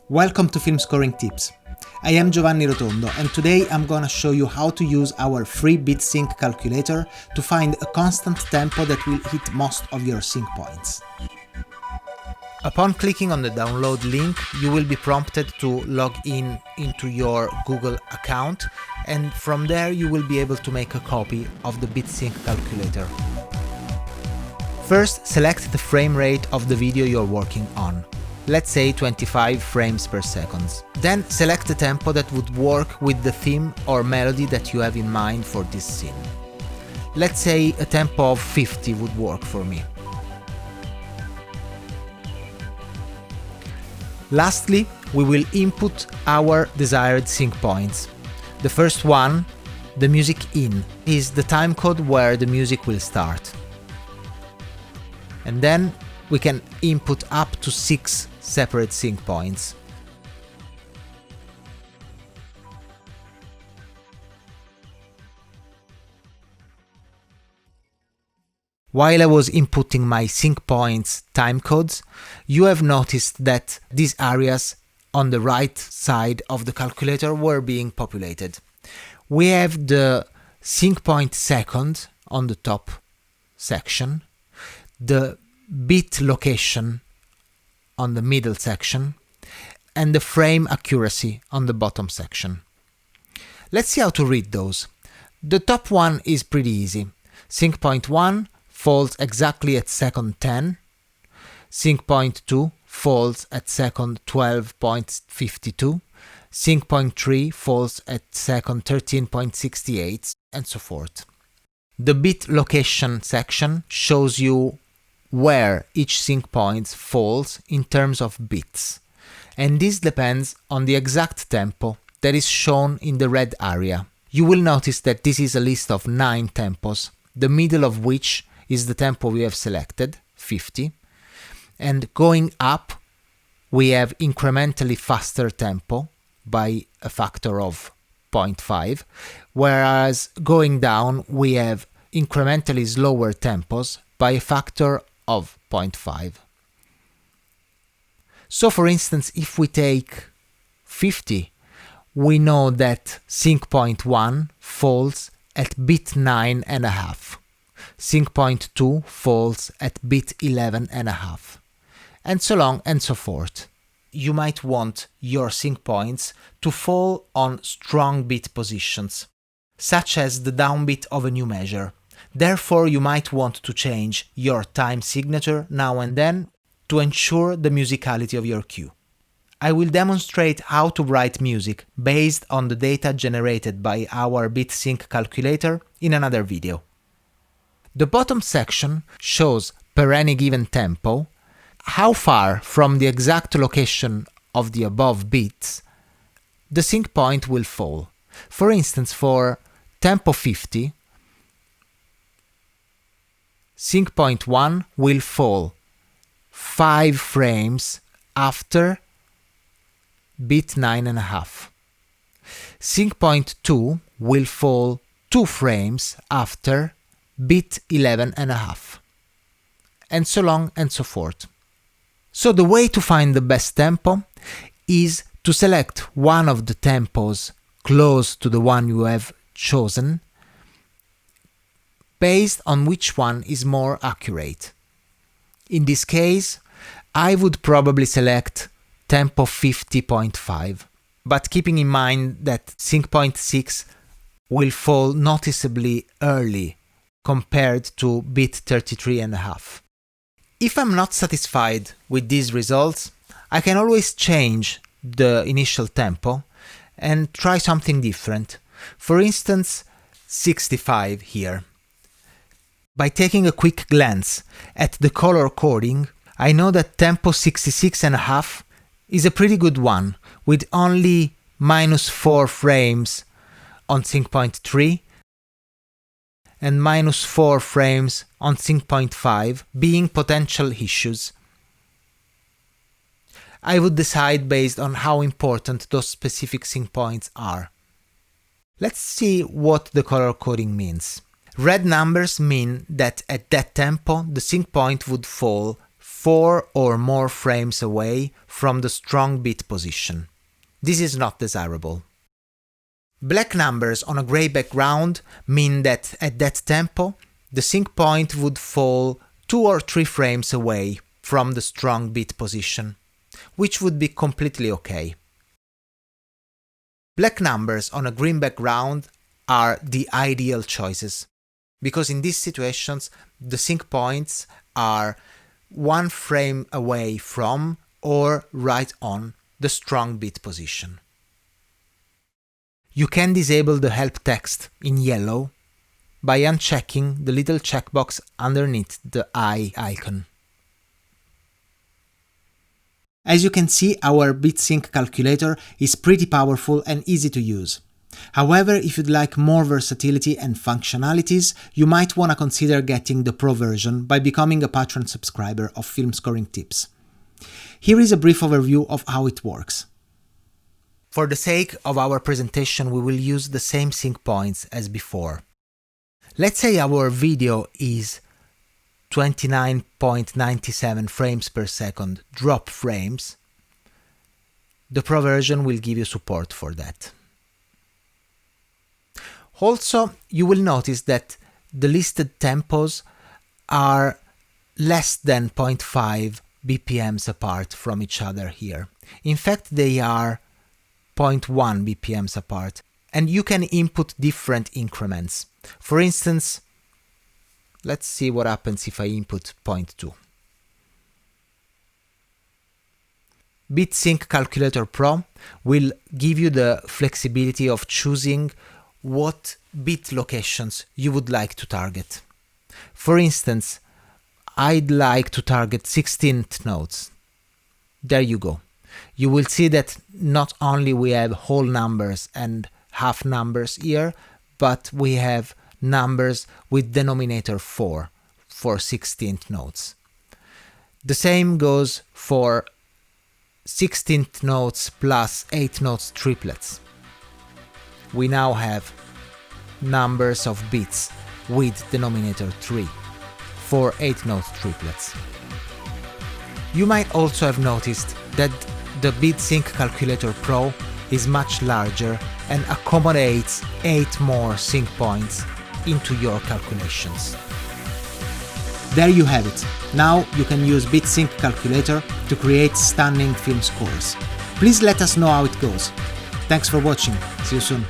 Welcome to Film Scoring Tips. I am Giovanni Rotondo and today I'm gonna show you how to use our free beat sync calculator to find a constant tempo that will hit most of your sync points. Upon clicking on the download link, you will be prompted to log in into your Google account, and from there you will be able to make a copy of the beat sync calculator. First, select the frame rate of the video you're working on. Let's say 25 frames per second. Then select a tempo that would work with the theme or melody that you have in mind for this scene. Let's say a tempo of 50 would work for me. Lastly, we will input our desired sync points. The first one, the music in, is the timecode where the music will start. And then we can input up to 6 separate sync points. While I was inputting my sync points timecodes, you have noticed that these areas on the right side of the calculator were being populated. We have the sync point second on the top section, the beat location on the middle section, and the frame accuracy on the bottom section. Let's see how to read those. The top one is pretty easy. Sync point 1 falls exactly at second 10. Sync point 2 falls at second 12.52. Sync point 3 falls at second 13.68, and so forth. The beat location section shows you where each sync point falls in terms of bits, and this depends on the exact tempo that is shown in the red area. You will notice that this is a list of 9 tempos, the middle of which is the tempo we have selected, 50, and going up we have incrementally faster tempo by a factor of 0.5, whereas going down we have incrementally slower tempos by a factor of 0.5. So for instance, if we take 50, we know that sync point 1 falls at bit 9.5. Sync point 2 falls at bit 11.5, and so on and so forth. You might want your sync points to fall on strong beat positions, such as the downbeat of a new measure. Therefore, you might want to change your time signature now and then to ensure the musicality of your cue. I will demonstrate how to write music based on the data generated by our beat sync calculator in another video. The bottom section shows per any given tempo how far from the exact location of the above beats the sync point will fall. For instance, for tempo 50, sync point 1 will fall 5 frames after bit 9.5. Sync point 2 will fall 2 frames after bit 11.5, and so on and so forth. So the way to find the best tempo is to select one of the tempos close to the one you have chosen, based on which one is more accurate. In this case, I would probably select tempo 50.5, but keeping in mind that sync point 6 will fall noticeably early compared to bit 33.5. If I'm not satisfied with these results, I can always change the initial tempo and try something different. For instance, 65 here. By taking a quick glance at the color coding, I know that tempo 66.5 is a pretty good one, with only -4 frames on sync point 3 and -4 frames on sync point 5 being potential issues. I would decide based on how important those specific sync points are. Let's see what the color coding means. Red numbers mean that at that tempo the sync point would fall 4 or more frames away from the strong bit position. This is not desirable. Black numbers on a gray background mean that at that tempo, the sync point would fall 2 or 3 frames away from the strong bit position, which would be completely okay. Black numbers on a green background are the ideal choices, because in these situations the sync points are 1 frame away from or right on the strong bit position. You can disable the help text in yellow by unchecking the little checkbox underneath the eye icon. As you can see, our BitSync calculator is pretty powerful and easy to use. However, if you'd like more versatility and functionalities, you might want to consider getting the Pro version by becoming a Patreon subscriber of Film Scoring Tips. Here is a brief overview of how it works. For the sake of our presentation, we will use the same sync points as before. Let's say our video is 29.97 frames per second drop frames. The Pro version will give you support for that. Also, you will notice that the listed tempos are less than 0.5 BPMs apart from each other here. In fact, they are 0.1 BPMs apart, and you can input different increments. For instance, let's see what happens if I input 0.2. BitSync Calculator Pro will give you the flexibility of choosing what bit locations you would like to target. For instance, I'd like to target 16th notes. There you go. You will see that not only we have whole numbers and half numbers here, but we have numbers with denominator 4 for 16th notes. The same goes for 16th notes plus 8th notes triplets. We now have numbers of bits with denominator 3 for 8th notes triplets. You might also have noticed that the BitSync Calculator Pro is much larger and accommodates 8 more sync points into your calculations. There you have it. Now you can use BitSync Calculator to create stunning film scores. Please let us know how it goes. Thanks for watching. See you soon.